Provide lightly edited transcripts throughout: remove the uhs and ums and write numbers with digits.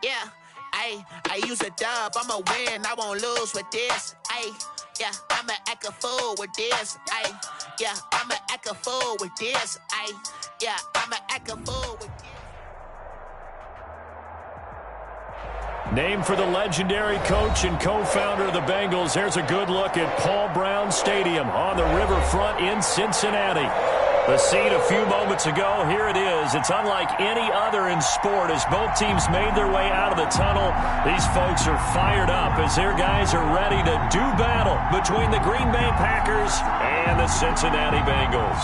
Yeah, I use a dub, I'ma win, I won't lose with this. Yeah, I'ma act a fool with this. Yeah, I'ma act a fool with this. Yeah, I'ma act a fool with this. Named for the legendary coach and co-founder of the Bengals, here's a good look at Paul Brown Stadium on the riverfront in Cincinnati. The scene a few moments ago, here it is. It's unlike any other in sport as both teams made their way out of the tunnel. These folks are fired up as their guys are ready to do battle between the Green Bay Packers and the Cincinnati Bengals.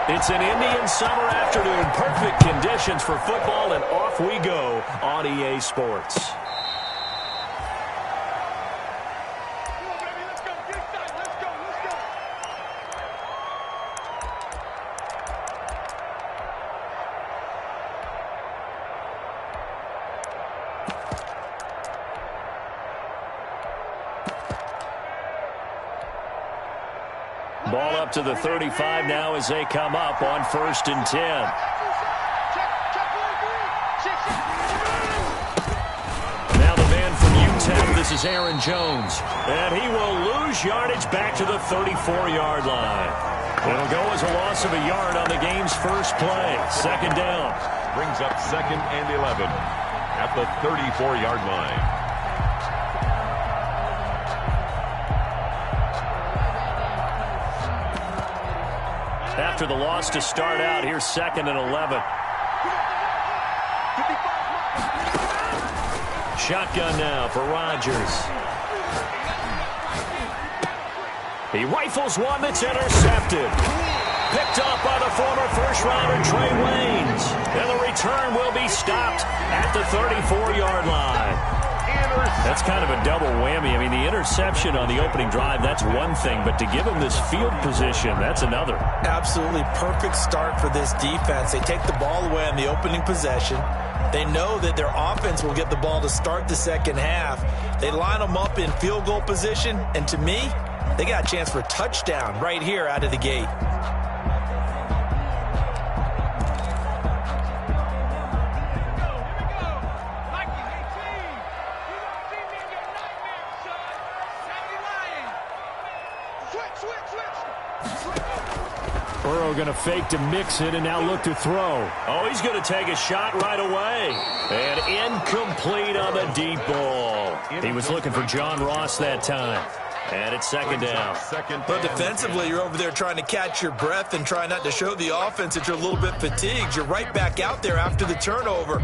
It's an Indian summer afternoon. Perfect conditions for football, and off we go on EA Sports. Ball up to the 35 now as they come up on 1st and 10. Now the man from UTEP, this is Aaron Jones. And he will lose yardage back to the 34-yard line. It'll go as a loss of a yard on the game's first play. 2nd down. Brings up 2nd and 11 at the 34-yard line. After the loss to start out, here's 2nd and 11. Shotgun now for Rodgers. He rifles one that's intercepted. Picked up by the former first-rounder Trey Waynes. And the return will be stopped at the 34-yard line. That's kind of a double whammy. I mean, the interception on the opening drive, that's one thing. But to give him this field position, that's another. Absolutely perfect start for this defense. They take the ball away on the opening possession. They know that their offense will get the ball to start the second half. They line them up in field goal position. And to me, they got a chance for a touchdown right here out of the gate. Burrow going to fake to mix it and now look to throw. Oh, he's going to take a shot right away. And incomplete on the deep ball. He was looking for John Ross that time. And it's 2nd down. But defensively, you're over there trying to catch your breath and try not to show the offense that you're a little bit fatigued. You're right back out there after the turnover.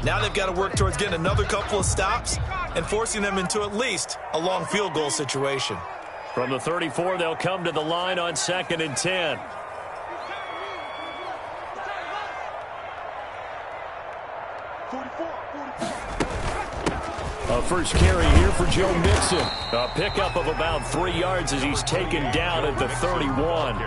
Now they've got to work towards getting another couple of stops and forcing them into at least a long field goal situation. From the 34, they'll come to the line on 2nd and 10. A first carry here for Joe Mixon. A pickup of about 3 yards as he's taken down at the 31.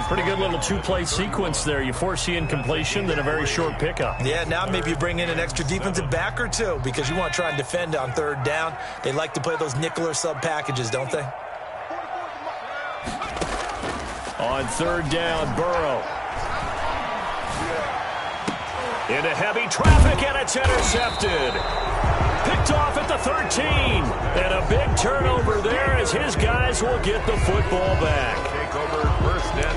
Pretty good little two-play sequence there. You force the incompletion, then a very short pickup. Yeah, now maybe you bring in an extra defensive back or two because you want to try and defend on 3rd down. They like to play those nickel or sub packages, don't they? On 3rd down, Burrow. Into heavy traffic, and it's intercepted. Picked off at the 13. And a big turnover there as his guys will get the football back.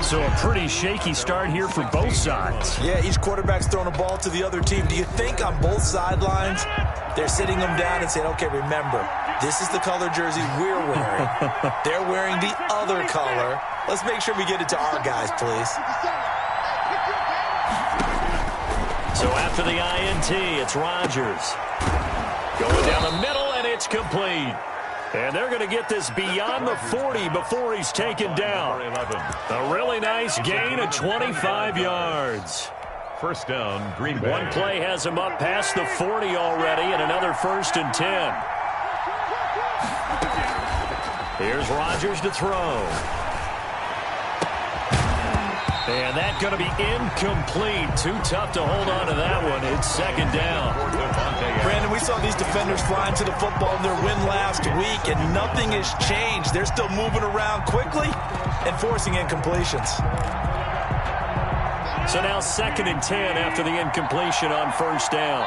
So a pretty shaky start here for both sides. Yeah, each quarterback's throwing a ball to the other team. Do you think on both sidelines they're sitting them down and saying, okay, remember, this is the color jersey we're wearing. They're wearing the other color. Let's make sure we get it to our guys, please. So after the INT, it's Rodgers. Going down the middle, and it's complete. And they're going to get this beyond the 40 before he's taken down. A really nice gain of 25 yards. 1st down, Green Bay. One play has him up past the 40 already, and another 1st and 10. Here's Rodgers to throw. And that's going to be incomplete. Too tough to hold on to that one. It's 2nd down. Brandon, we saw these defenders flying to the football in their win last week, and nothing has changed. They're still moving around quickly and forcing incompletions. So now 2nd and 10 after the incompletion on first down.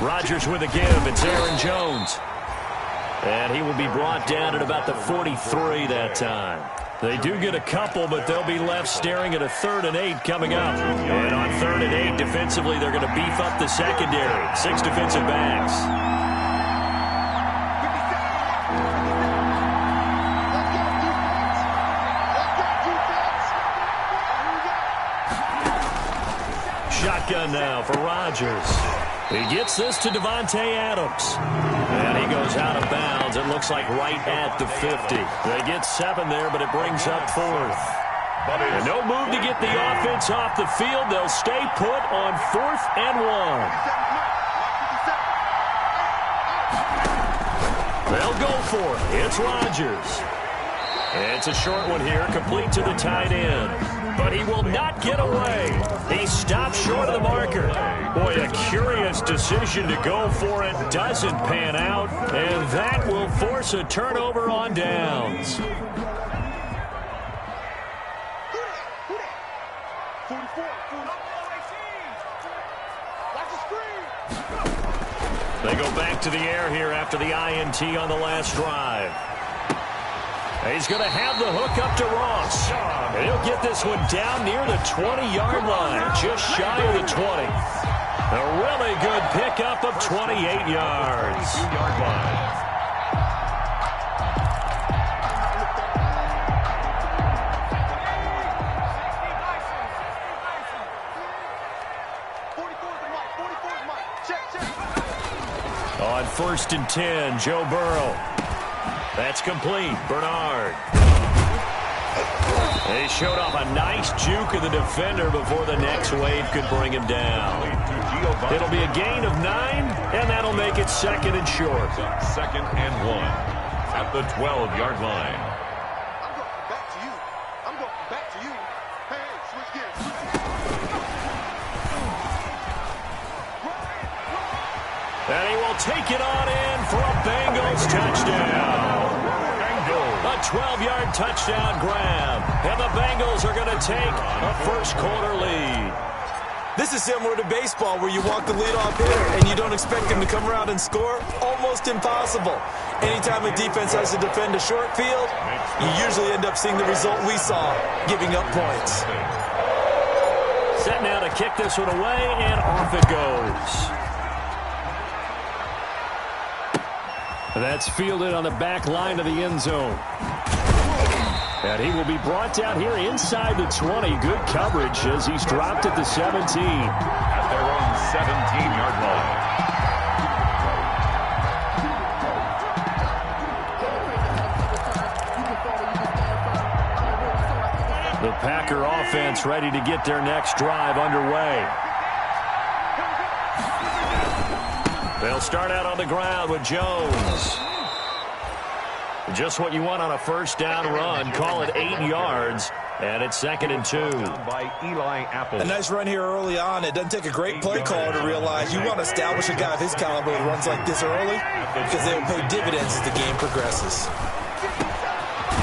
Rodgers with a give. It's Aaron Jones. And he will be brought down at about the 43 that time. They do get a couple, but they'll be left staring at a 3rd and 8 coming up. And on 3rd and 8, defensively, they're going to beef up the secondary. 6 defensive backs. Shotgun now for Rodgers. He gets this to Davante Adams. And he goes out of bounds. It looks like right at the 50. They get 7 there, but it brings up 4th. And no move to get the offense off the field. They'll stay put on 4th and 1. They'll go for it. It's Rodgers. It's a short one here, complete to the tight end. But he will not get away. He stops short of the marker. Boy, a curious decision to go for it. Doesn't pan out. And that will force a turnover on downs. They go back to the air here after the INT on the last drive. He's going to have the hook up to Ross. And he'll get this one down near the 20-yard line, just shy of the 20. A really good pickup of 28 yards. On 1st and 10, Joe Burrow. That's complete. Bernard. He showed off a nice juke of the defender before the next wave could bring him down. It'll be a gain of 9, and that'll make it 2nd and short. 2nd and 1 at the 12-yard line. I'm going back to you. Hey, switch gears. And he will take it on in for a Bengals touchdown. A 12-yard touchdown grab. And the Bengals are going to take a first-quarter lead. This is similar to baseball where you walk the leadoff hitter and you don't expect him to come around and score. Almost impossible. Anytime a defense has to defend a short field, you usually end up seeing the result we saw, giving up points. Set now to kick this one away, and off it goes. That's fielded on the back line of the end zone. And he will be brought down here inside the 20. Good coverage as he's dropped at the 17. At their own 17-yard line. The Packer offense ready to get their next drive underway. They'll start out on the ground with Jones. Just what you want on a first down run. Call it 8 yards. And it's 2nd and 2. By Eli Apple. A nice run here early on. It doesn't take a great play caller to realize you want to establish a guy of his caliber who runs like this early because they will pay dividends as the game progresses.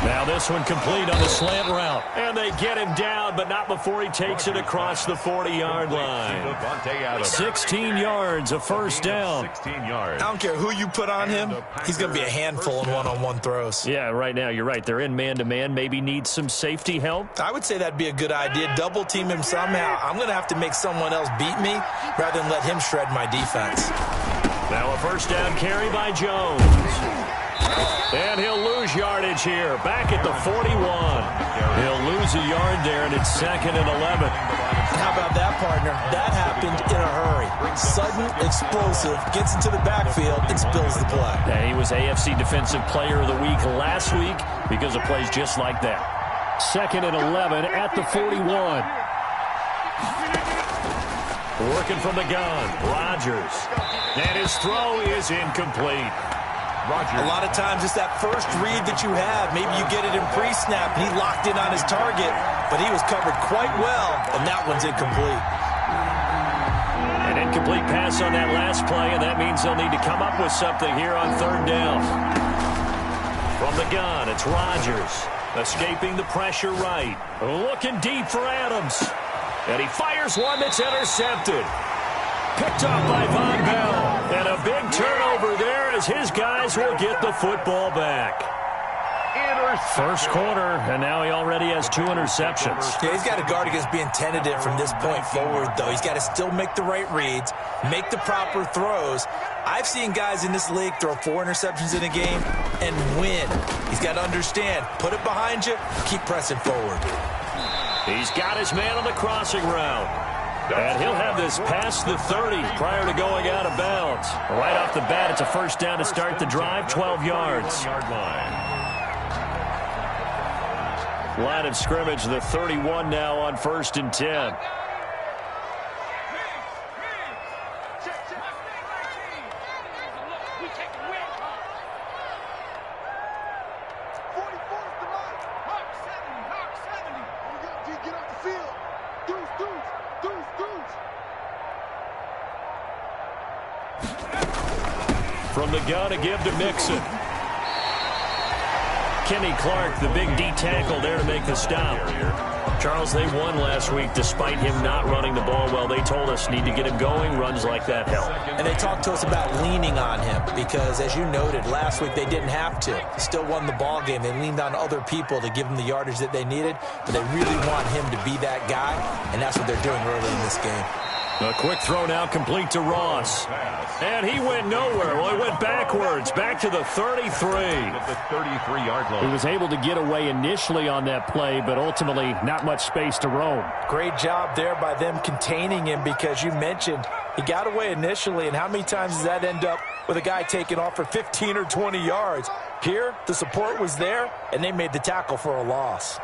Now this one complete on the slant route. And they get him down, but not before he takes it across the 40-yard line. 16 yards, a first down. 16 yards. I don't care who you put on him. He's going to be a handful in one-on-one throws. Yeah, right now you're right. They're in man-to-man. Maybe need some safety help. I would say that'd be a good idea. Double team him somehow. I'm going to have to make someone else beat me rather than let him shred my defense. Now a first down carry by Jones. And he'll lose yardage here. Back at the 41. He'll lose a yard there, and it's 2nd and 11. How about that, partner? That happened in a hurry. Sudden, explosive, gets into the backfield, and spills the play. And he was AFC Defensive Player of the Week last week because of plays just like that. 2nd and 11 at the 41. Working from the gun, Rodgers. And his throw is incomplete. A lot of times it's that first read that you have. Maybe you get it in pre-snap, and he locked in on his target, but he was covered quite well, and that one's incomplete. An incomplete pass on that last play, and that means they'll need to come up with something here on 3rd down. From the gun, it's Rodgers. Escaping the pressure right. Looking deep for Adams. And he fires one that's intercepted. Picked up by Von Bell. And a big turnover there as his guys will get the football back. First quarter, and now he already has 2 interceptions. Yeah, he's got to guard against being tentative from this point forward, though. He's got to still make the right reads, make the proper throws. I've seen guys in this league throw 4 interceptions in a game and win. He's got to understand, put it behind you, keep pressing forward. He's got his man on the crossing route. And he'll have this past the 30 prior to going out of bounds. Right off the bat, it's a first down to start the drive, 12 yards. Line of scrimmage, the 31 now on 1st and 10. From the gun to give to Mixon. Kenny Clark, the big D tackle there to make the stop. Charles, they won last week despite him not running the ball well. They told us need to get him going. Runs like that help. And they talked to us about leaning on him because, as you noted, last week they didn't have to. Still won the ball game. They leaned on other people to give them the yardage that they needed, but they really want him to be that guy, and that's what they're doing early in this game. A quick throw now complete to Ross. And he went nowhere. Well, he went backwards, back to the 33. At the 33-yard line. He was able to get away initially on that play, but ultimately not much space to roam. Great job there by them containing him because you mentioned he got away initially, and how many times does that end up with a guy taking off for 15 or 20 yards? Here, the support was there, and they made the tackle for a loss.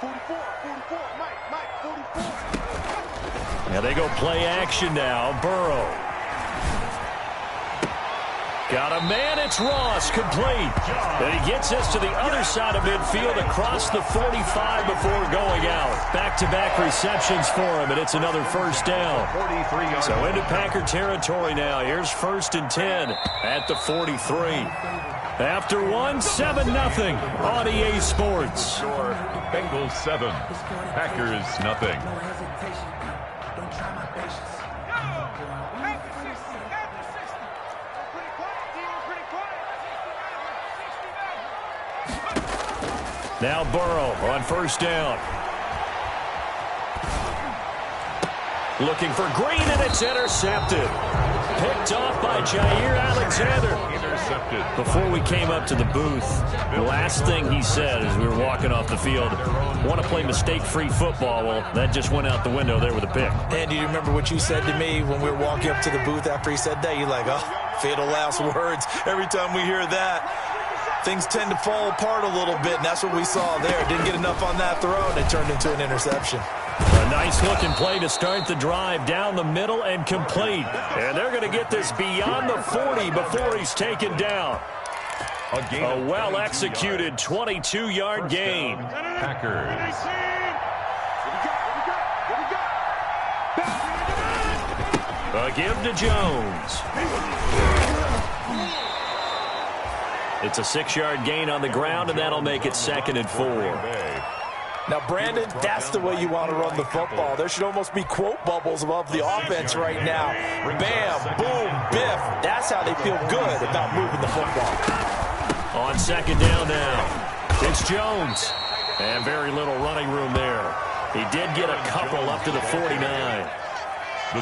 44, Mike, 44. Now they go play action now. Burrow. Got a man. It's Ross. Complete. And he gets us to the other side of midfield across the 45 before going out. Back-to-back receptions for him, and it's another first down. So into Packer territory now. Here's 1st and 10 at the 43. After 1, 7-0 on EA Sports. Bengals 7, Packers nothing. Now Burrow on first down. Looking for Green, and it's intercepted. Picked off by Jair Alexander. Intercepted. Before we came up to the booth, the last thing he said as we were walking off the field, want to play mistake-free football. Well, that just went out the window there with a pick. And do you remember what you said to me when we were walking up to the booth after he said that? You're like, oh, fatal last words. Every time we hear that, things tend to fall apart a little bit, and that's what we saw there. Didn't get enough on that throw, and it turned into an interception. A nice-looking play to start the drive down the middle and complete. And they're going to get this beyond the 40 before he's taken down. A well-executed 22-yard gain. Packers. A give to Jones. It's a 6-yard gain on the ground, and that'll make it 2nd and 4. Now, Brandon, that's the way you want to run the football. There should almost be quote bubbles above the offense right now. Bam, boom, biff. That's how they feel good about moving the football. On 2nd down now, it's Jones. And very little running room there. He did get a couple up to the 49.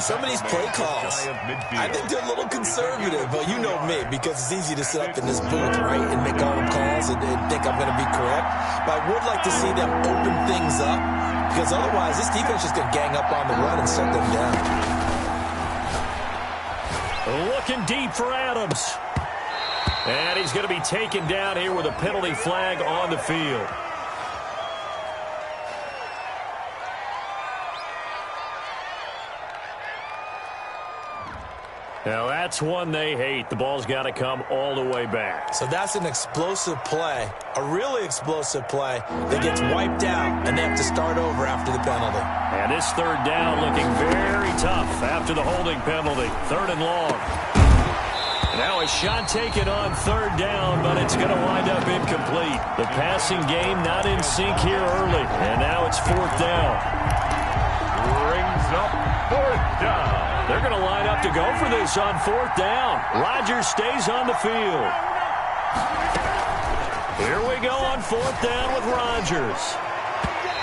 Some of these play calls, I think they're a little conservative, but you know me, because it's easy to sit up in this booth, right, and make all the calls and think I'm going to be correct. But I would like to see them open things up, because otherwise this defense is going to gang up on the run and shut them down. Looking deep for Adams. And he's going to be taken down here with a penalty flag on the field. Now, that's one they hate. The ball's got to come all the way back. So that's an explosive play, a really explosive play that gets wiped out, and they have to start over after the penalty. And this 3rd down looking very tough after the holding penalty. 3rd and long. Now a shot taken on third down, but it's going to wind up incomplete. The passing game not in sync here early, and now it's fourth down. Brings up fourth down. They're going to line up to go for this on fourth down. Rodgers stays on the field. Here we go on fourth down with Rodgers.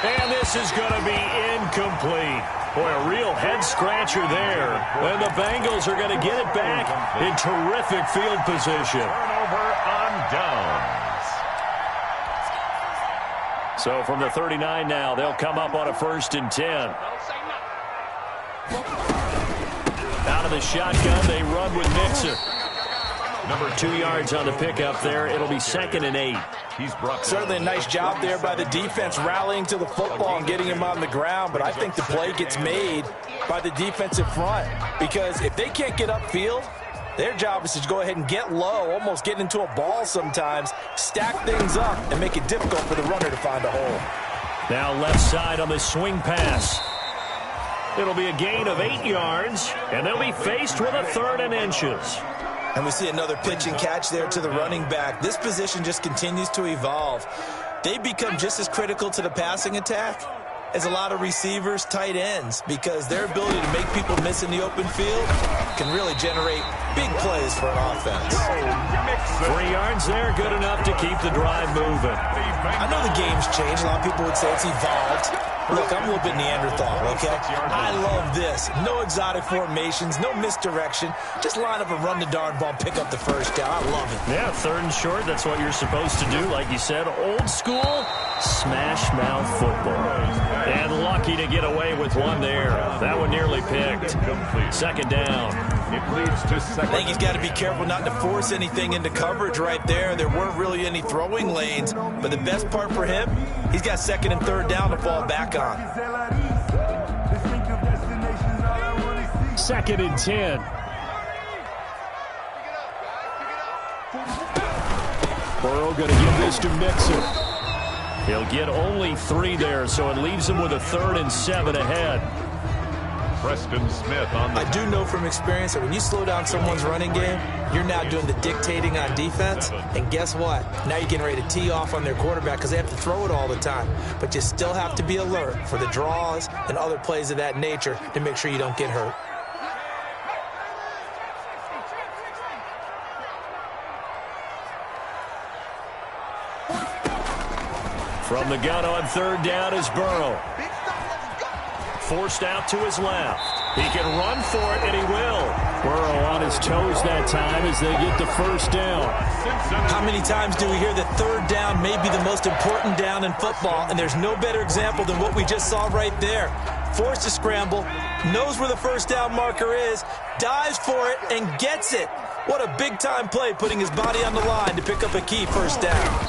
And this is going to be incomplete. Boy, a real head-scratcher there. And the Bengals are going to get it back in terrific field position. Turnover on downs. So from the 39 now, they'll come up on a 1st and 10. Out of the shotgun, they run with Mixon. Number 2 yards on the pickup there. It'll be 2nd and 8. He's brought Certainly a nice job there by the defense rallying to the football and getting him on the ground, but I think the play gets made by the defensive front because if they can't get upfield, their job is to go ahead and get low, almost get into a ball sometimes, stack things up, and make it difficult for the runner to find a hole. Now left side on the swing pass. It'll be a gain of 8 yards, and they'll be faced with a 3rd and inches. And we see another pitch and catch there to the running back. This position just continues to evolve. They become just as critical to the passing attack as a lot of receivers, tight ends, because their ability to make people miss in the open field can really generate big plays for an offense. 3 yards there, good enough to keep the drive moving. I know the game's changed. A lot of people would say it's evolved. Look, I'm a little bit Neanderthal, okay? I love this. No exotic formations, no misdirection. Just line up and run the darn ball, pick up the first down. I love it. Yeah, 3rd and short, that's what you're supposed to do. Like you said, old school, smash mouth football. And lucky to get away with one there. That one nearly picked. 2nd down. It leads to second. I think he's got to be careful not to force anything into coverage right there. There weren't really any throwing lanes, but the best part for him, he's got 2nd and 3rd down to fall back on. 2nd and 10. Burrow going to give this to Mixon. He'll get only 3 there, so it leaves him with a 3rd and 7 ahead. Preston Smith on the... I do know from experience that when you slow down someone's running game, you're now doing the dictating on defense. And guess what? Now you're getting ready to tee off on their quarterback because they have to throw it all the time. But you still have to be alert for the draws and other plays of that nature to make sure you don't get hurt. From the gun on 3rd down is Burrow. Forced out to his left. He can run for it, and he will. Burrow on his toes that time as they get the 1st down. How many times do we hear that 3rd down may be the most important down in football, and there's no better example than what we just saw right there. Forced to scramble, knows where the 1st down marker is, dives for it, and gets it. What a big-time play, putting his body on the line to pick up a key 1st down.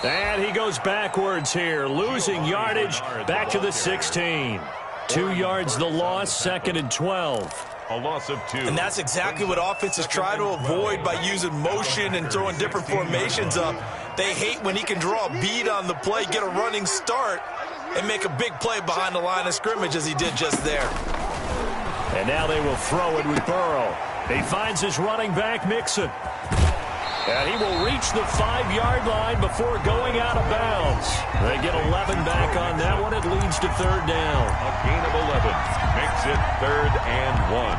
And he goes backwards here, losing yardage back to the 16. 2 yards the loss, 2nd and 12. A loss of 2. And that's exactly what offenses try to avoid by using motion and throwing different formations up. They hate when he can draw a bead on the play, get a running start, and make a big play behind the line of scrimmage as he did just there. And now they will throw it with Burrow. He finds his running back, Mixon. And he will reach the 5-yard line before going out of bounds. They get 11 back on that one. It leads to 3rd down. A gain of 11 makes it 3rd and 1.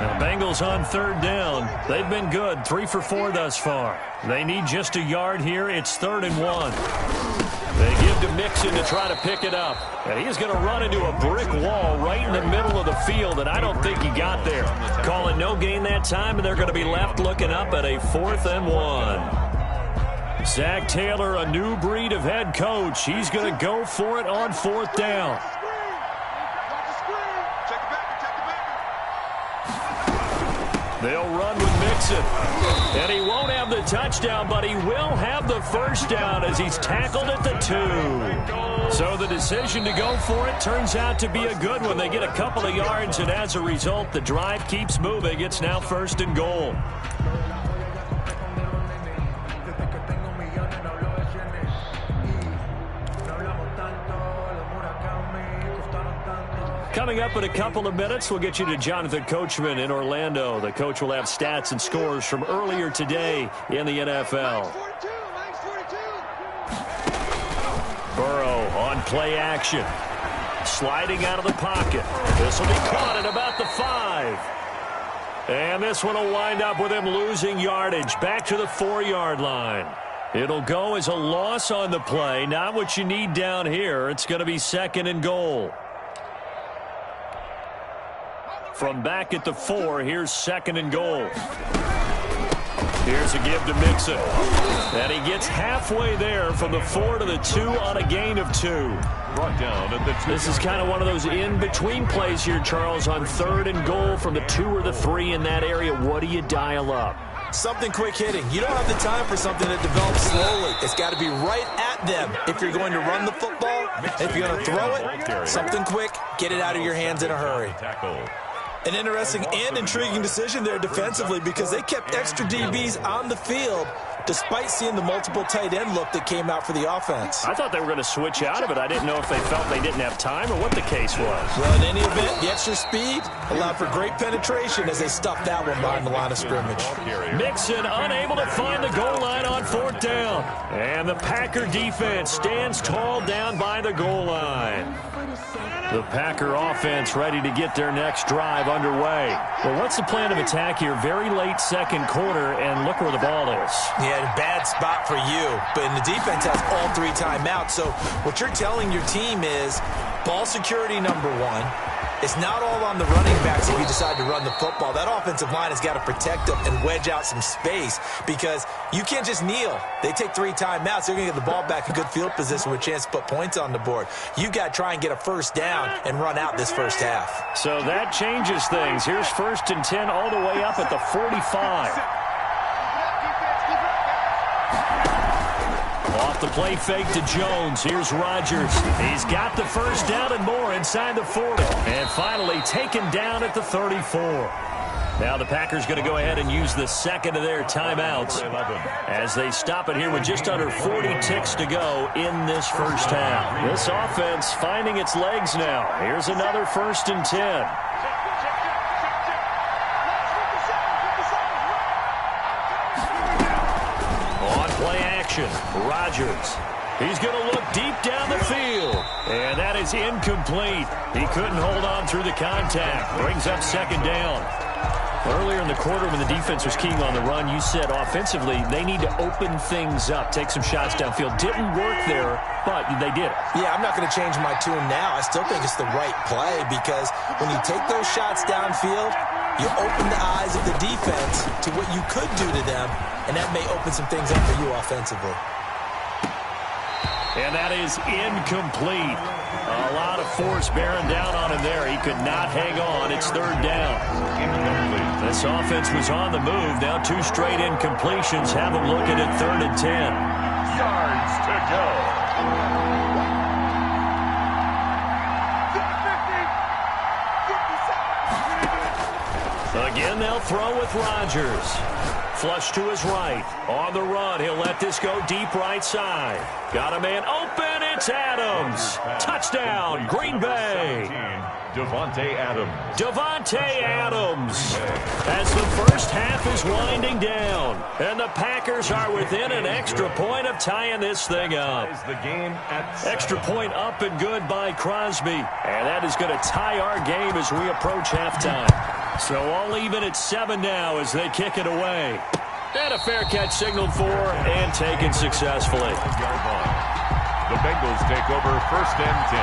Now, Bengals on 3rd down. They've been good, 3 for 4 thus far. They need just a yard here. It's 3rd and 1. They give to Mixon to try to pick it up. And he's going to run into a brick wall right in the middle of the field, and I don't think he got there. Call it no gain that time, and they're going to be left looking up at a 4th and 1. Zach Taylor, a new breed of head coach. He's going to go for it on 4th down. They'll run with Mixon. And he won't have the touchdown, but he will have the 1st down as he's tackled at the 2. So the decision to go for it turns out to be a good one. They get a couple of yards, and as a result, the drive keeps moving. It's now 1st and goal. Coming up in a couple of minutes, we'll get you to Jonathan Coachman in Orlando. The coach will have stats and scores from earlier today in the NFL. Burrow on play action. Sliding out of the pocket. This will be caught at about the 5. And this one will wind up with him losing yardage back to the 4-yard line. It'll go as a loss on the play. Not what you need down here. It's going to be 2nd and goal. From back at the 4, here's 2nd and goal. Here's a give to Mixon. And he gets halfway there from the 4 to the 2 on a gain of 2. Brought down at the 2. This is kind of one of those in-between plays here, Charles, on 3rd and goal from the 2 or the 3 in that area. What do you dial up? Something quick hitting. You don't have the time for something that develops slowly. It's got to be right at them. If you're going to run the football, if you're going to throw it, something quick, get it out of your hands in a hurry. An interesting and intriguing decision there defensively because they kept extra DBs on the field despite seeing the multiple tight end look that came out for the offense. I thought they were going to switch out of it. I didn't know if they felt they didn't have time or what the case was. Well, in any event, the extra speed allowed for great penetration as they stuffed that one behind the line of scrimmage. Mixon unable to find the goal line on 4th down. And the Packer defense stands tall down by the goal line. The Packer offense ready to get their next drive underway. Well, what's the plan of attack here? Very late 2nd quarter, and look where the ball is. Yeah, bad spot for you. But the defense has all 3 timeouts. So what you're telling your team is ball security number 1. It's not all on the running backs if you decide to run the football. That offensive line has got to protect them and wedge out some space because you can't just kneel. They take 3 timeouts. They're going to get the ball back in good field position with a chance to put points on the board. You got to try and get a 1st down and run out this first half. So that changes things. Here's 1st and 10 all the way up at the 45. Off the play fake to Jones. Here's Rodgers. He's got the 1st down and more inside the 40. And finally taken down at the 34. Now the Packers going to go ahead and use the 2nd of their timeouts as they stop it here with just under 40 ticks to go in this first half. This offense finding its legs now. Here's another 1st and 10. Rodgers. He's going to look deep down the field. And that is incomplete. He couldn't hold on through the contact. Brings up 2nd down. Earlier in the quarter when the defense was keying on the run, you said offensively they need to open things up, take some shots downfield. Didn't work there, but they did. Yeah, I'm not going to change my tune now. I still think it's the right play because when you take those shots downfield, you open the eyes of the defense to what you could do to them, and that may open some things up for you offensively. And that is incomplete. A lot of force bearing down on him there. He could not hang on. It's 3rd down. This offense was on the move. Now 2 straight incompletions have them looking at 3rd and 10. Yards to go. Again, they'll throw with Rodgers. Flush to his right. On the run, he'll let this go deep right side. Got a man open. It's Adams. Touchdown, Green Bay. Davante Adams. Davante Adams. As the first half is winding down. And the Packers are within an extra point of tying this thing up. The game at extra point up and good by Crosby. And that is going to tie our game as we approach halftime. So all even at 7 now as they kick it away. And a fair catch signaled for and taken successfully. The Bengals take over 1st and 10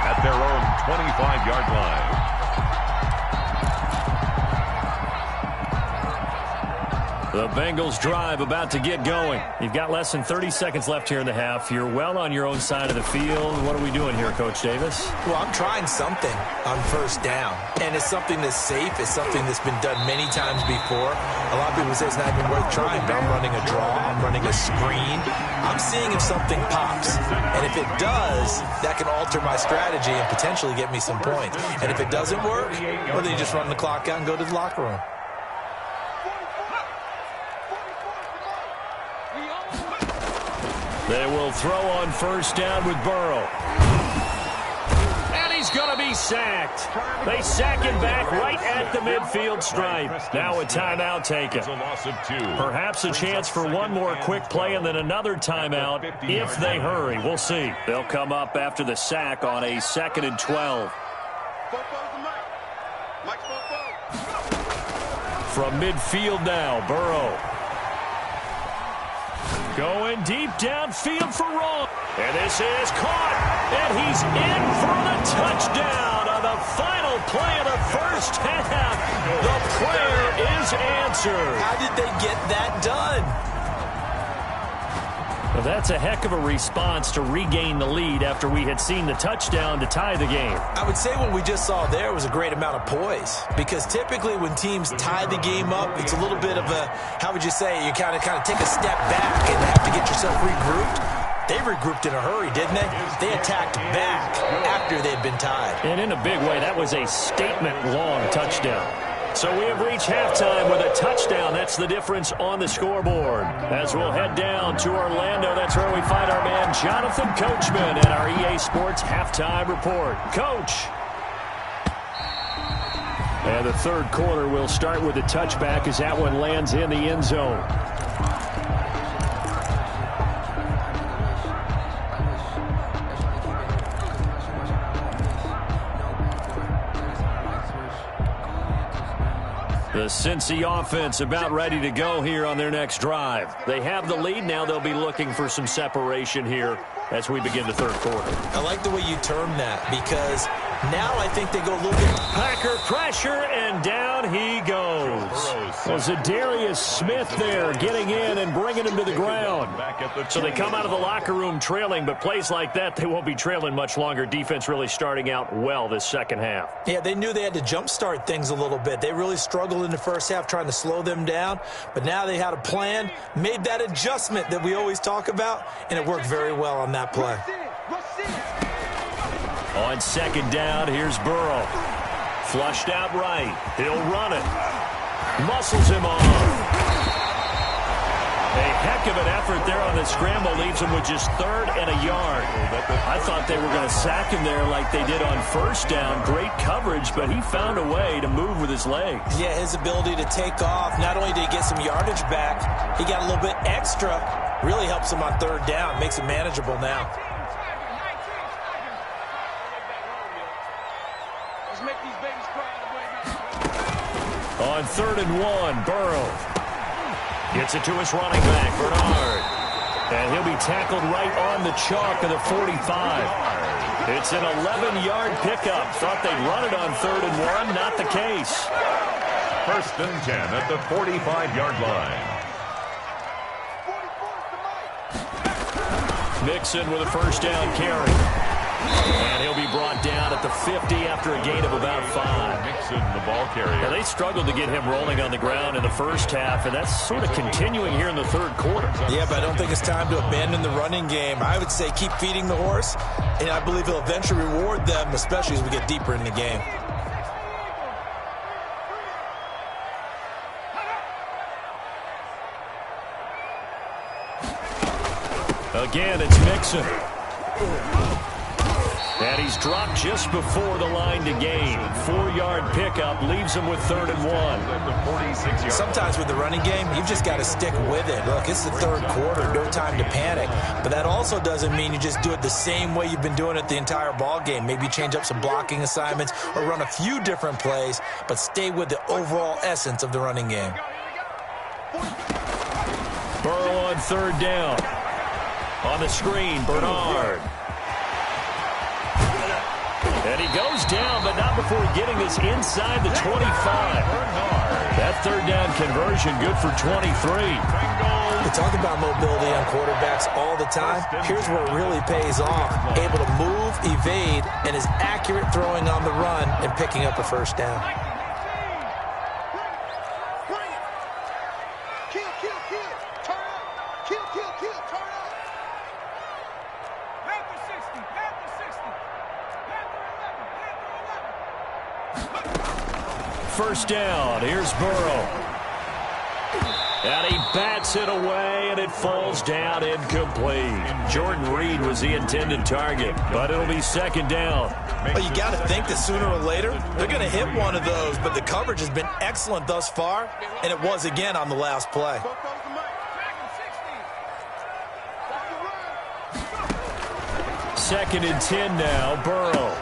at their own 25-yard line. The Bengals drive about to get going. You've got less than 30 seconds left here in the half. You're well on your own side of the field. What are we doing here, Coach Davis? Well, I'm trying something on 1st down. And it's something that's safe. It's something that's been done many times before. A lot of people say it's not even worth trying, but I'm running a draw. I'm running a screen. I'm seeing if something pops. And if it does, that can alter my strategy and potentially get me some points. And if it doesn't work, well, then you just run the clock out and go to the locker room. They will throw on 1st down with Burrow. And he's he's going to be sacked. They sack him back right at the midfield stripe. Now a timeout taken. Perhaps a chance for one more quick play and then another timeout if they hurry. We'll see. They'll come up after the sack on a 2nd and 12. From midfield now, Burrow. Going deep downfield for Ross. And this is caught. And he's in for the touchdown on the final play of the first half. The prayer is answered. How did they get that done? Well, that's a heck of a response to regain the lead after we had seen the touchdown to tie the game. I would say what we just saw there was a great amount of poise, because typically when teams tie the game up, it's a little bit of a, how would you say, you kind of take a step back and have to get yourself regrouped. They regrouped in a hurry, didn't they? They attacked back after they'd been tied. And in a big way, that was a statement-long touchdown. So we have reached halftime with a touchdown. That's the difference on the scoreboard. As we'll head down to Orlando, that's where we find our man Jonathan Coachman and our EA Sports Halftime Report. Coach. And the third quarter will start with a touchback as that one lands in the end zone. The Cincy offense about ready to go here on their next drive. They have the lead. Now they'll be looking for some separation here as we begin the third quarter. I like the way you term that, because now I think they go a little bit. Packer pressure, and down he goes. Well, Zadarius Smith there getting in and bringing him to the ground. So they come out of the locker room trailing, but plays like that, they won't be trailing much longer. Defense really starting out well this second half. Yeah, they knew they had to jumpstart things a little bit. They really struggled in the first half trying to slow them down, but now they had a plan, made that adjustment that we always talk about, and it worked very well on that play. On second down, here's Burrow. Flushed out right. He'll run it. Muscles him off. A heck of an effort there on the scramble. Leaves him with just 3rd and a yard. I thought they were going to sack him there like they did on first down. Great coverage, but he found a way to move with his legs. Yeah, his ability to take off. Not only did he get some yardage back, he got a little bit extra. Really helps him on 3rd down. Makes it manageable now. On 3rd and 1, Burrow gets it to his running back, Bernard. And he'll be tackled right on the chalk of the 45. It's an 11-yard pickup. Thought they'd run it on 3rd and 1. Not the case. 1st and 10 at the 45-yard line. Mixon with a first down carry. And he'll be brought down at the 50 after a gain of about 5. Mixon, the ball carrier. Now, they struggled to get him rolling on the ground in the first half, and that's sort of continuing here in the third quarter. Yeah, but I don't think it's time to abandon the running game. I would say keep feeding the horse, and I believe he'll eventually reward them, especially as we get deeper in the game. Again, it's Mixon. And he's dropped just before the line to gain. 4-yard pickup leaves him with 3rd and 1. Sometimes with the running game, you've just got to stick with it. Look, it's the third quarter, no time to panic. But that also doesn't mean you just do it the same way you've been doing it the entire ball game. Maybe change up some blocking assignments or run a few different plays, but stay with the overall essence of the running game. Burrow on 3rd down. On the screen, Bernard. And he goes down, but not before getting this inside the 25. That 3rd down conversion, good for 23. We talk about mobility on quarterbacks all the time. Here's where it really pays off. Able to move, evade, and is accurate throwing on the run and picking up a first down. First down, here's Burrow. And he bats it away, and it falls down incomplete. Jordan Reed was the intended target, but it'll be second down. Well, you got to think that sooner or later, they're going to hit one of those, but the coverage has been excellent thus far, and it was again on the last play. Second and 10 now, Burrow.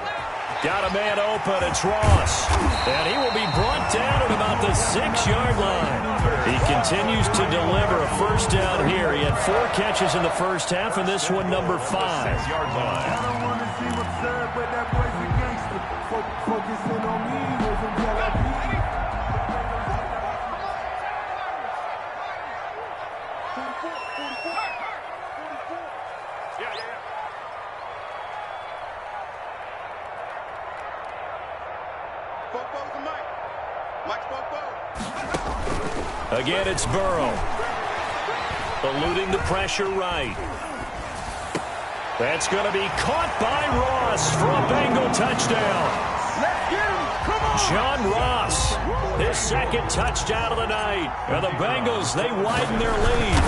Got a man open, it's Ross. And he will be brought down at about the 6-yard line. He continues to deliver a first down here. He had 4 catches in the first half, and this one number 5. 6-yard line. I don't want to see what's said, but that boy's a gangster. Focusing on me, Again, it's Burrow. Eluding the pressure right. That's going to be caught by Ross for a Bengal touchdown. let's get him. Come on. John Ross, his second touchdown of the night. And the Bengals, they widen their lead.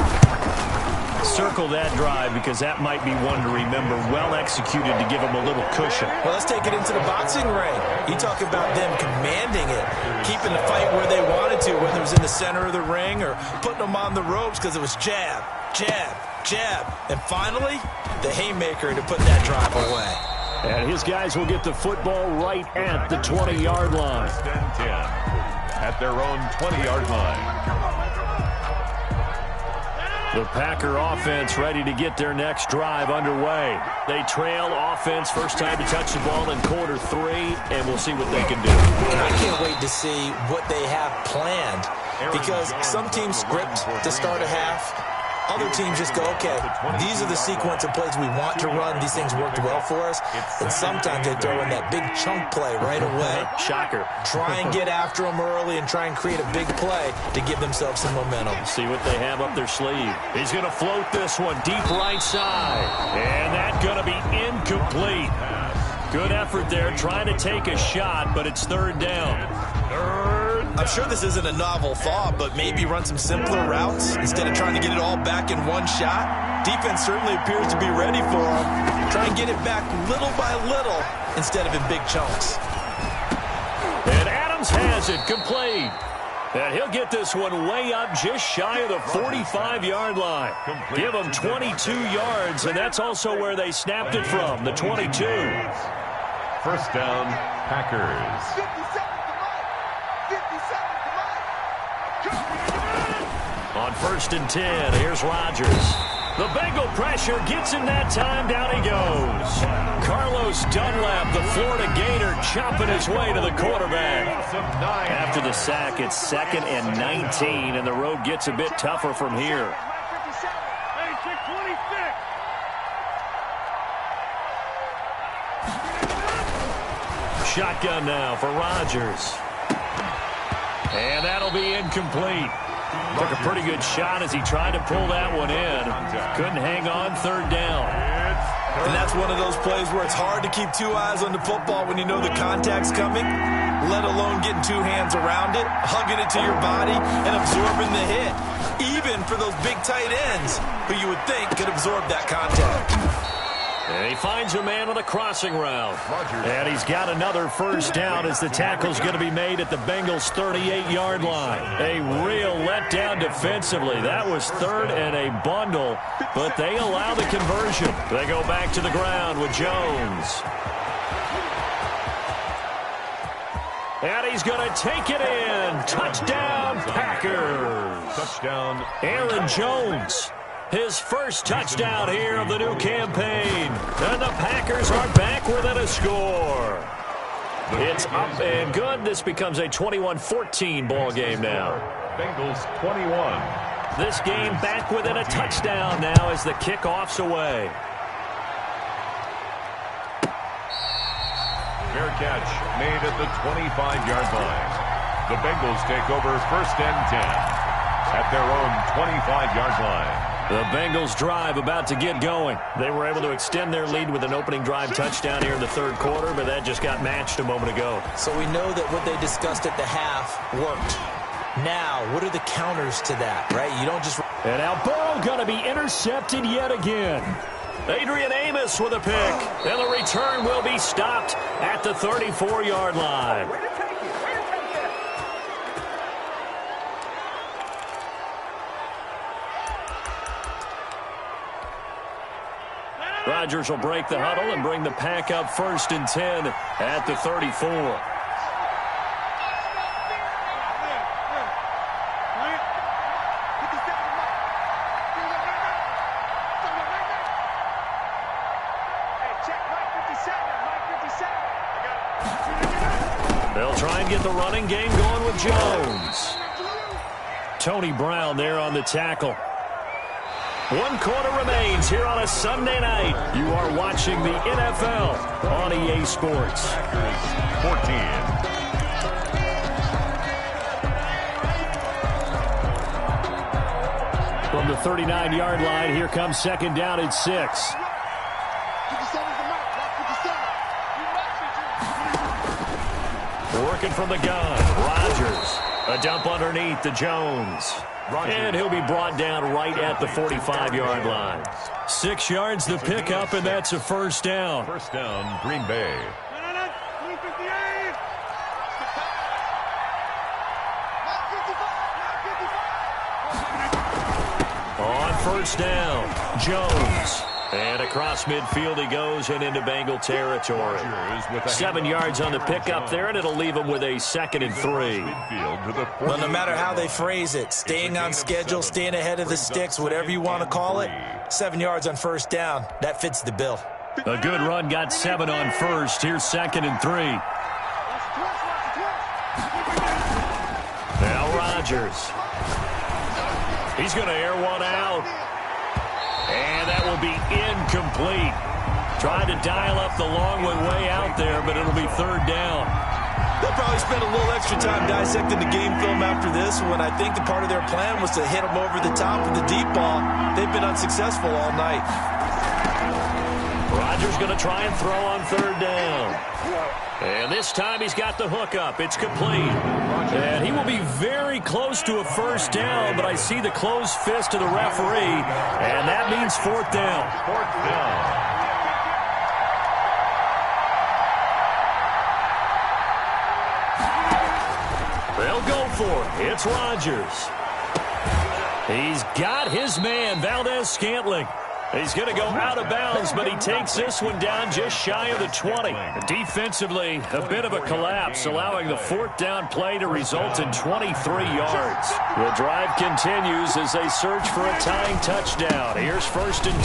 Circle that drive because that might be one to remember. Well executed to give them a little cushion. Well, let's take it into the boxing ring. You talk about them commanding it, keeping the fight where they wanted to, whether it was in the center of the ring or putting them on the ropes because it was jab, jab, jab. And finally, the haymaker to put that drive away. And his guys will get the football right at the 20-yard line. First and 10 at their own 20-yard line. The Packer offense ready to get their next drive underway. They trail offense first time to touch the ball in quarter 3, and we'll see what they can do. I can't wait to see what they have planned because some teams script to start a half. Other teams just go, okay, these are the sequence of plays we want to run. These things worked well for us. And sometimes they throw in that big chunk play right away. Shocker. Try and get after them early and try and create a big play to give themselves some momentum. See what they have up their sleeve. He's going to float this one deep right side. And that's going to be incomplete. Good effort there trying to take a shot, but it's third down. I'm sure this isn't a novel thought, but maybe run some simpler routes instead of trying to get it all back in one shot. Defense certainly appears to be ready for them. Try and get it back little by little instead of in big chunks. And Adams has it complete. And he'll get this one way up just shy of the 45-yard line. Give them 22 yards, and that's also where they snapped it from, the 22. First down, Packers. On first and 10, here's Rodgers. The Bengal pressure gets him that time. Down he goes. Carlos Dunlap, the Florida Gator, chopping his way to the quarterback. After the sack, it's 2nd and 19, and the road gets a bit tougher from here. Shotgun now for Rodgers. And that'll be incomplete. Took a pretty good shot as he tried to pull that one in. Couldn't hang on, third down. And that's one of those plays where it's hard to keep 2 eyes on the football when you know the contact's coming, let alone getting 2 hands around it, hugging it to your body, and absorbing the hit. Even for those big tight ends who you would think could absorb that contact. And he finds a man on the crossing route. And he's got another first down as the tackle's going to be made at the Bengals' 38-yard line. A real letdown defensively. That was third and a bundle, but they allow the conversion. They go back to the ground with Jones. And he's going to take it in. Touchdown, Packers. Touchdown, Aaron Jones. His first touchdown here of the new campaign. And the Packers are back within a score. It's up and good. This becomes a 21-14 ball game now. Bengals 21. This game back within a touchdown now as the kickoff's away. Fair catch made at the 25-yard line. The Bengals take over first and 10 at their own 25-yard line. The Bengals drive about to get going. They were able to extend their lead with an opening drive touchdown here in the third quarter, but that just got matched a moment ago. So we know that what they discussed at the half worked. Now, what are the counters to that, right? You don't just... And now Burrow going to be intercepted yet again. Adrian Amos with a pick. And the return will be stopped at the 34-yard line. Rodgers will break the huddle and bring the pack up 1st and 10 at the 34. They'll try and get the running game going with Jones. Tony Brown there on the tackle. 1 quarter remains here on a Sunday night. You are watching the NFL on EA Sports. 14. From the 39-yard line, here comes 2nd down at 6. Working from the gun, Rodgers. A dump underneath to Jones. And he'll be brought down right at the 45-yard line. 6 yards the pickup, and that's a 1st down. 1st down, Green Bay. On 1st down, Jones. And across midfield he goes and into Bengal territory. 7 yards on the pickup there, and it'll leave him with a 2nd and 3. Well, no matter how they phrase it, staying on schedule, staying ahead of the sticks, whatever you want to call it, 7 yards on 1st down, that fits the bill. A good run, got 7 on 1st. Here's 2nd and 3. Now Rodgers. He's going to air one out. And that will be incomplete. Tried to dial up the long one way out there, but it'll be 3rd down. They'll probably spend a little extra time dissecting the game film after this one. I think the part of their plan was to hit them over the top with the deep ball. They've been unsuccessful all night. Rodgers going to try and throw on 3rd down. And this time he's got the hook up. It's complete. And he will be very close to a 1st down, but I see the closed fist of the referee, and that means 4th down. 4th down. They'll go for it. It's Rodgers. He's got his man, Valdez-Scantling. He's going to go out of bounds, but he takes this one down just shy of the 20. Defensively, a bit of a collapse, allowing the 4th down play to result in 23 yards. The drive continues as they search for a tying touchdown. Here's 1st and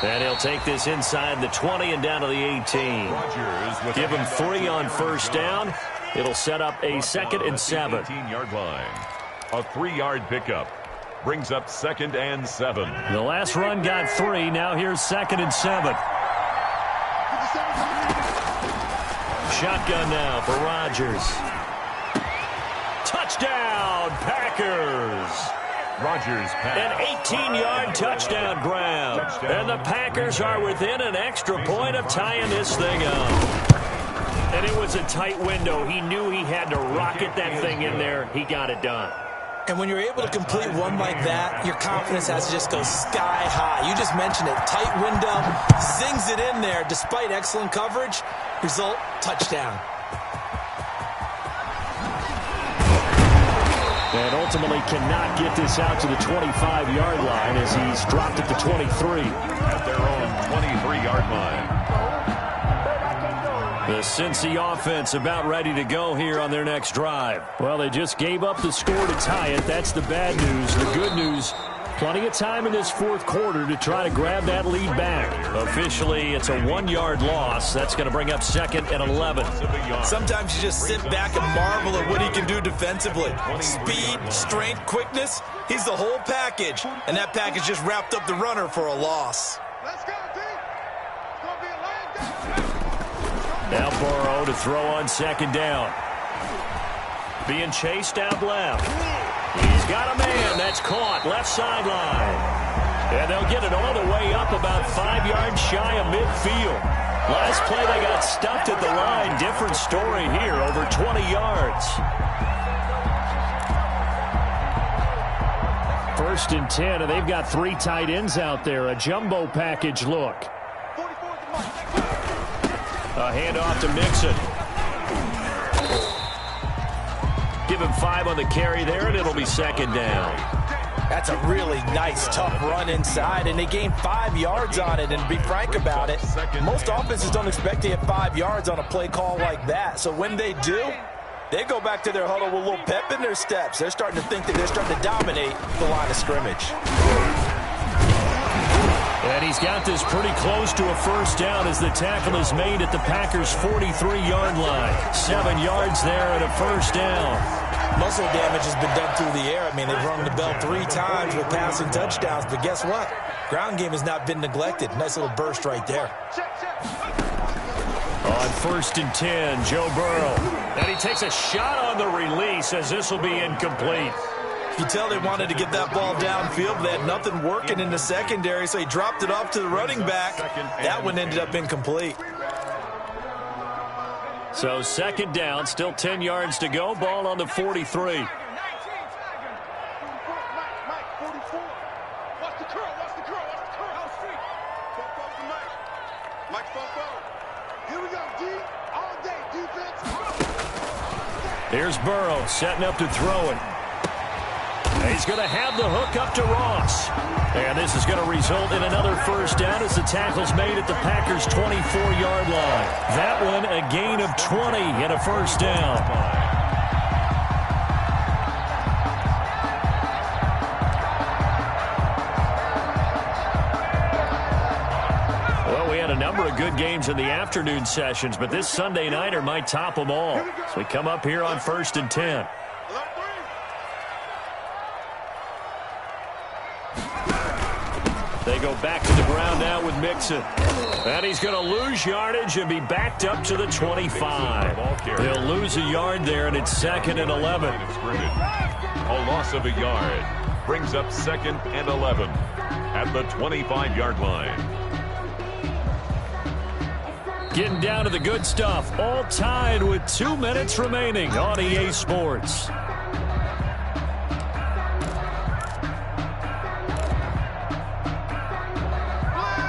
10. And he'll take this inside the 20 and down to the 18. Give him 3 on 1st down. It'll set up a 2nd and 7. 18-yard line. A 3-yard pickup. Brings up 2nd and 7. The last run got 3. Now here's 2nd and 7. Shotgun now for Rodgers. Touchdown, Packers. Rodgers pass. An 18-yard touchdown grab. And the Packers are within an extra point of tying this thing up. And it was a tight window. He knew he had to rocket that thing in there. He got it done. And when you're able to complete one like that, your confidence has to just go sky high. You just mentioned it. Tight window, zings it in there despite excellent coverage. Result, touchdown. And ultimately cannot get this out to the 25-yard line as he's dropped at the 23. At their own 23-yard line. The Cincy offense about ready to go here on their next drive. Well, they just gave up the score to tie it. That's the bad news. The good news, plenty of time in this 4th quarter to try to grab that lead back. Officially, it's a 1-yard loss. That's going to bring up 2nd and 11. Sometimes you just sit back and marvel at what he can do defensively. Speed, strength, quickness, he's the whole package. And that package just wrapped up the runner for a loss. Let's go, team. It's going to be a laying down. Now Burrow to throw on 2nd down. Being chased out left. He's got a man. That's caught. Left sideline. And they'll get it all the way up about 5 yards shy of midfield. Last play, they got stuffed at the line. Different story here, over 20 yards. 1st and 10, and they've got 3 tight ends out there. A jumbo package look. A handoff to Mixon. Give him 5 on the carry there, and it'll be 2nd down. That's a really nice, tough run inside, and they gained 5 yards on it. And to be frank about it, most offenses don't expect to get 5 yards on a play call like that. So when they do, they go back to their huddle with a little pep in their steps. They're starting to think that they're starting to dominate the line of scrimmage. And he's got this pretty close to a 1st down as the tackle is made at the Packers' 43-yard line. 7 yards there and a 1st down. Muscle damage has been done through the air. I mean, they've rung the bell 3 times with passing touchdowns, but guess what? Ground game has not been neglected. Nice little burst right there. On 1st and 10, Joe Burrow. And he takes a shot on the release as this will be incomplete. You tell they wanted to get that ball downfield, but they had nothing working in the secondary, so he dropped it off to the running back. That one ended up incomplete. So 2nd down, still 10 yards to go. Ball on the 43. Here's Burrow setting up to throw it. He's going to have the hook up to Ross. And this is going to result in another 1st down as the tackle's made at the Packers' 24-yard line. That one a gain of 20 and a 1st down. Well, we had a number of good games in the afternoon sessions, but this Sunday nighter might top them all. So we come up here on 1st and 10. They go back to the ground now with Mixon. And he's going to lose yardage and be backed up to the 25. They'll lose a yard there, and it's 2nd and 11. A loss of a yard brings up 2nd and 11 at the 25-yard line. Getting down to the good stuff. All tied with 2 minutes remaining on EA Sports.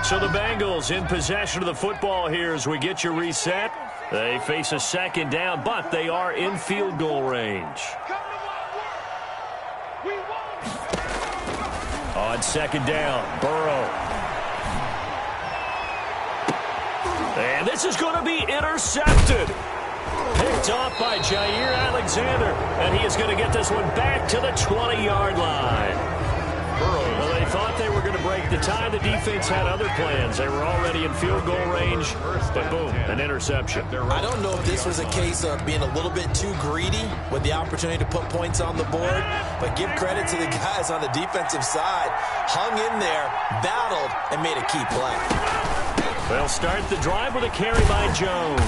So the Bengals in possession of the football here as we get you reset. They face a 2nd down, but they are in field goal range. On 2nd down, Burrow. And this is going to be intercepted. Picked off by Jair Alexander. And he is going to get this one back to the 20-yard line. Well, they thought they were going to break the tie. The defense had other plans. They were already in field goal range, but boom, an interception. I don't know if this was a case of being a little bit too greedy with the opportunity to put points on the board, but give credit to the guys on the defensive side. Hung in there, battled, and made a key play. They'll start the drive with a carry by Jones.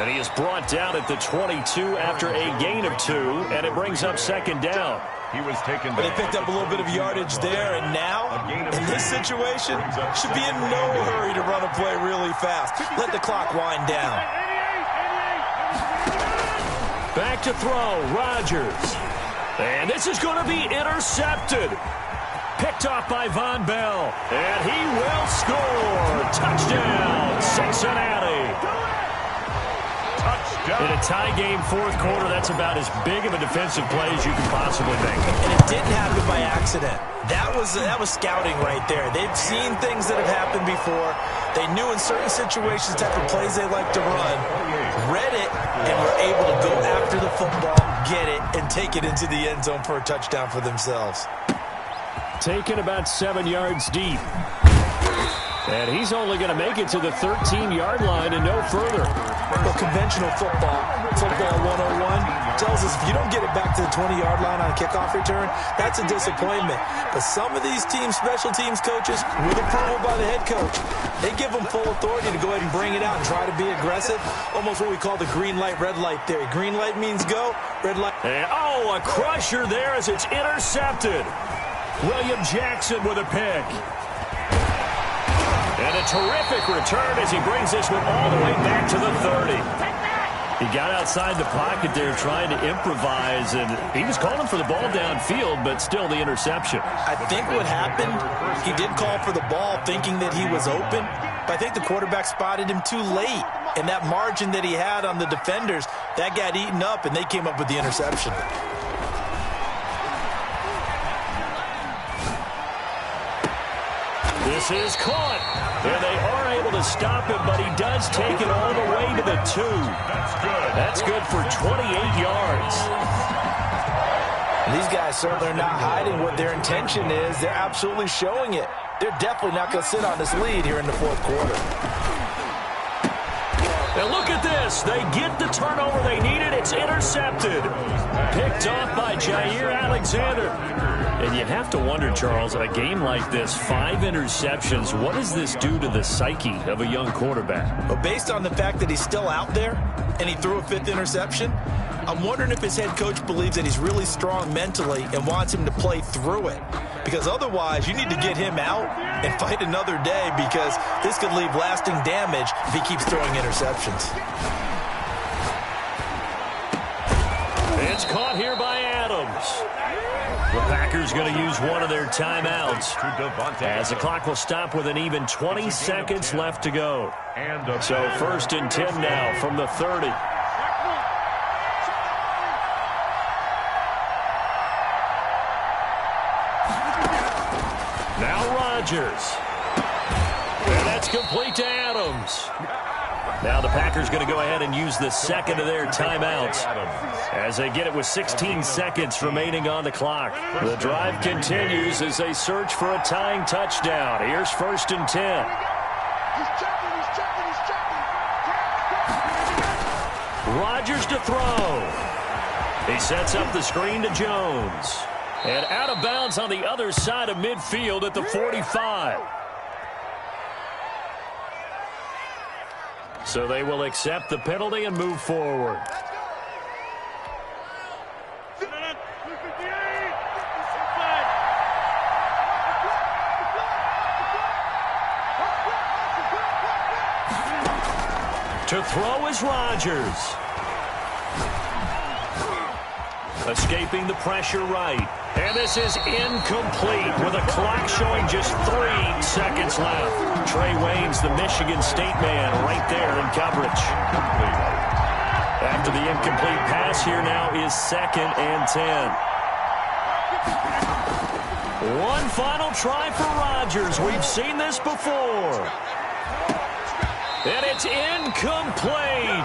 And he is brought down at the 22 after a gain of 2, and it brings up 2nd down. He was taken But they picked up a little bit of yardage there, and now, in this situation, should be in no hurry to run a play really fast. Let the clock wind down. Back to throw, Rodgers. And this is going to be intercepted. Picked off by Von Bell. And he will score. Touchdown, Cincinnati. In a tie game, 4th quarter, that's about as big of a defensive play as you can possibly make. And it didn't happen by accident. That was scouting right there. They've seen things that have happened before. They knew in certain situations the type of plays they like to run, read it, and were able to go after the football, get it, and take it into the end zone for a touchdown for themselves. Taken about 7 yards deep. And he's only going to make it to the 13-yard line and no further. Well, conventional football 101, tells us if you don't get it back to the 20-yard line on a kickoff return, that's a disappointment. But some of these teams, special teams coaches, with approval by the head coach, they give them full authority to go ahead and bring it out and try to be aggressive. Almost what we call the green light, red light theory. Green light means go, red light. And, oh, a crusher there as it's intercepted. William Jackson with a pick. And a terrific return as he brings this one all the way back to the 30. He got outside the pocket there trying to improvise, and he was calling for the ball downfield, but still the interception. I think what happened, he did call for the ball thinking that he was open, but I think the quarterback spotted him too late. And that margin that he had on the defenders, that got eaten up, and they came up with the interception. This is caught, and they are able to stop him, but he does take it all the way to the 2. That's good for 28 yards. And these guys certainly are not hiding what their intention is. They're absolutely showing it. They're definitely not going to sit on this lead here in the fourth quarter. Now look at this. They get the turnover they needed. It's intercepted. Picked off by Jair Alexander. And you have to wonder, Charles, in a game like this, 5 interceptions, what does this do to the psyche of a young quarterback? But based on the fact that he's still out there and he threw a 5th interception, I'm wondering if his head coach believes that he's really strong mentally and wants him to play through it. Because otherwise, you need to get him out and fight another day, because this could leave lasting damage if he keeps throwing interceptions. It's caught here by Adams. The Packers going to use one of their timeouts, as the clock will stop with an even 20 seconds left to go. So 1st and 10 now from the 30. Now Rodgers. And that's complete to Adams. Now the Packers going to go ahead and use the second of their timeouts as they get it with 16 seconds remaining on the clock. The drive continues as they search for a tying touchdown. Here's 1st and 10. Rodgers to throw. He sets up the screen to Jones. And out of bounds on the other side of midfield at the 45. So they will accept the penalty and move forward. To throw is Rodgers. Escaping the pressure right. And this is incomplete with a clock showing just 3 seconds left. Trey Waynes, the Michigan State man, right there in coverage. After the incomplete pass, here now is 2nd and 10. One final try for Rodgers. We've seen this before. And it's incomplete.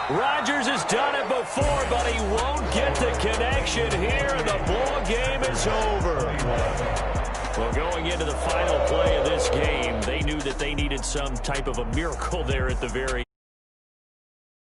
Rodgers has done it before, but he won't get the connection here, and the ball game is over. Well, going into the final play of this game, they knew that they needed some type of a miracle there at the very